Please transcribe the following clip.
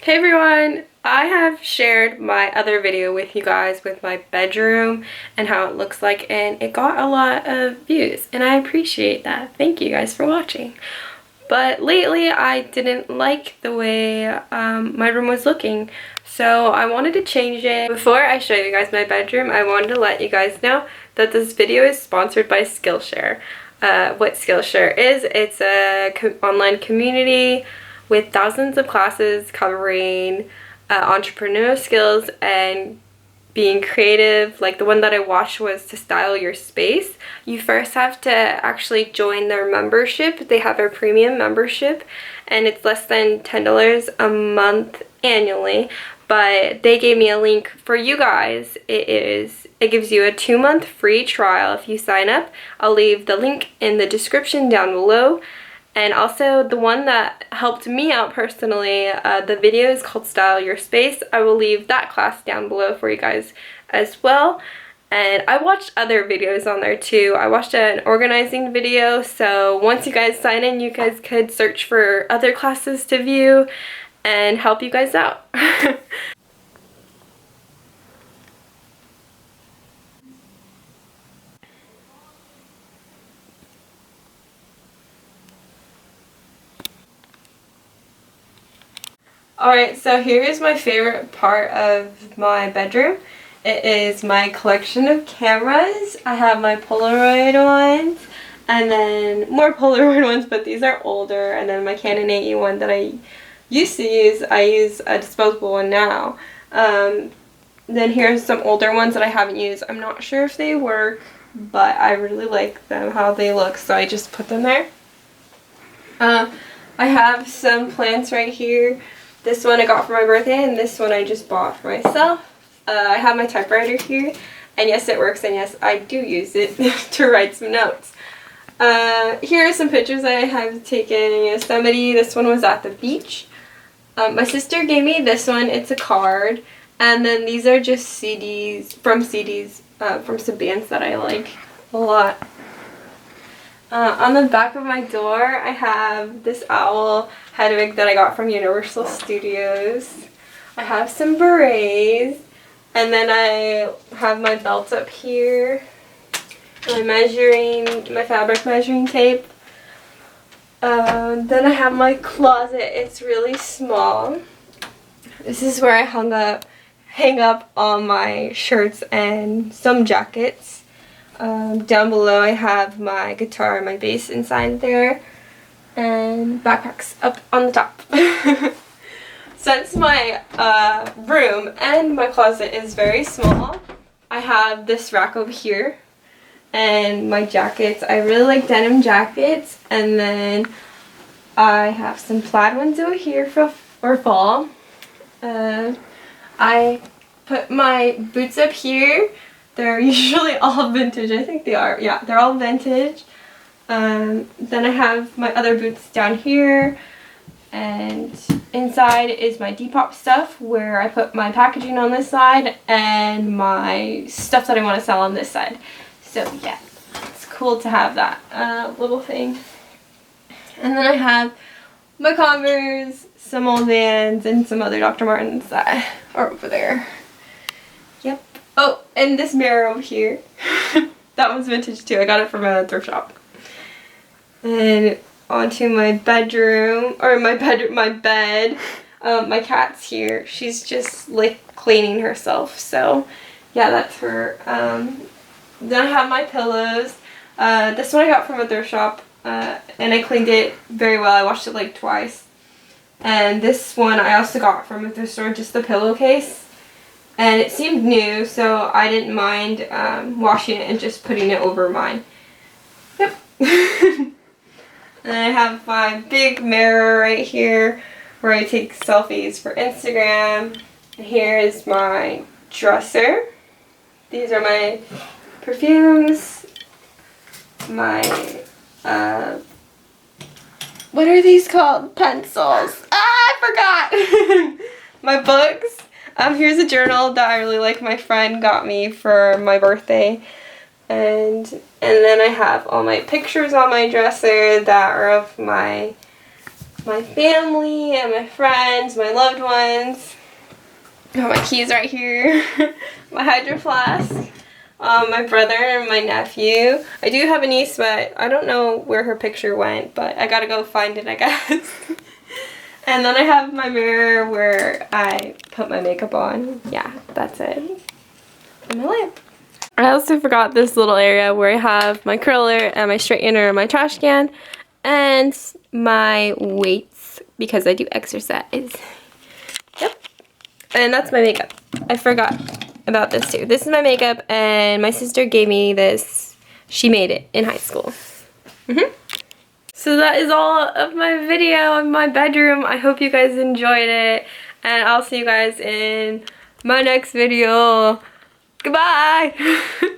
Hey everyone! I have shared my other video with you guys with my bedroom and how it looks like, and it got a lot of views and I appreciate that. Thank you guys for watching. But lately I didn't like the way my room was looking, so I wanted to change it. Before I show you guys my bedroom, I wanted to let you guys know that this video is sponsored by Skillshare. What Skillshare is, it's a online community with thousands of classes covering entrepreneurial skills and being creative. Like the one that I watched was to style your space. You first have to actually join their membership. They have a premium membership and it's less than $10 a month annually, but they gave me a link for you guys. It gives you a 2-month free trial if you sign up. I'll leave the link in the description down below. And also the one that helped me out personally, the video is called Style Your Space. I will leave that class down below for you guys as well. And I watched other videos on there too. I watched an organizing video, so once you guys sign in, you guys could search for other classes to view and help you guys out. Alright, so here's my favorite part of my bedroom. It is my collection of cameras. I have my Polaroid ones, and then more Polaroid ones, but these are older, and then my Canon 8E one that I used to use. I use a disposable one now. Then here's some older ones that I haven't used. I'm not sure if they work, but I really like them, how they look, so I just put them there. I have some plants right here. This one I got for my birthday, and this one I just bought for myself. I have my typewriter here, and yes, it works, and yes, I do use it to write some notes. Here are some pictures I have taken in Yosemite. This one was at the beach. My sister gave me this one. It's a card, and then these are just CDs from some bands that I like a lot. On the back of my door, I have this owl Hedwig that I got from Universal Studios. I have some berets, and then I have my belt up here, my fabric measuring tape. Then I have my closet. It's really small. This is where I hang up all my shirts and some jackets. Down below I have my guitar and my bass inside there, and backpacks up on the top. Since my room and my closet is very small, I have this rack over here and my jackets. I really like denim jackets, and then I have some plaid ones over here for fall. I put my boots up here. They're usually all vintage. I think they are. Yeah, they're all vintage. Then I have my other boots down here, and inside is my Depop stuff where I put my packaging on this side and my stuff that I want to sell on this side. So yeah, it's cool to have that little thing. And then I have my Converse, some old Vans, and some other Dr. Martens that are over there. Yep. Oh, and this mirror over here. That one's vintage too. I got it from a thrift shop. And onto my bedroom, or my bed. My cat's here. She's just like cleaning herself. So yeah, that's her. Then I have my pillows. This one I got from a thrift shop, and I cleaned it very well. I washed it like twice. And this one I also got from a thrift store, just the pillowcase. And it seemed new, so I didn't mind washing it and just putting it over mine. Yep. And I have my big mirror right here where I take selfies for Instagram. And here is my dresser. These are my perfumes. My, what are these called? Pencils. Ah, I forgot! My books. Here's a journal that I really like, my friend got me for my birthday. And then I have all my pictures on my dresser that are of my my family and my friends, my loved ones. I have my keys right here. My hydro flask. My brother and my nephew. I do have a niece, but I don't know where her picture went, but I gotta go find it, I guess. And then I have my mirror where I put my makeup on. Yeah, that's it. And my lamp. I also forgot this little area where I have my curler and my straightener and my trash can and my weights because I do exercise. Yep. And that's my makeup. I forgot about this too. This is my makeup and my sister gave me this. She made it in high school. So that is all of my video in my bedroom. I hope you guys enjoyed it. And I'll see you guys in my next video. Goodbye!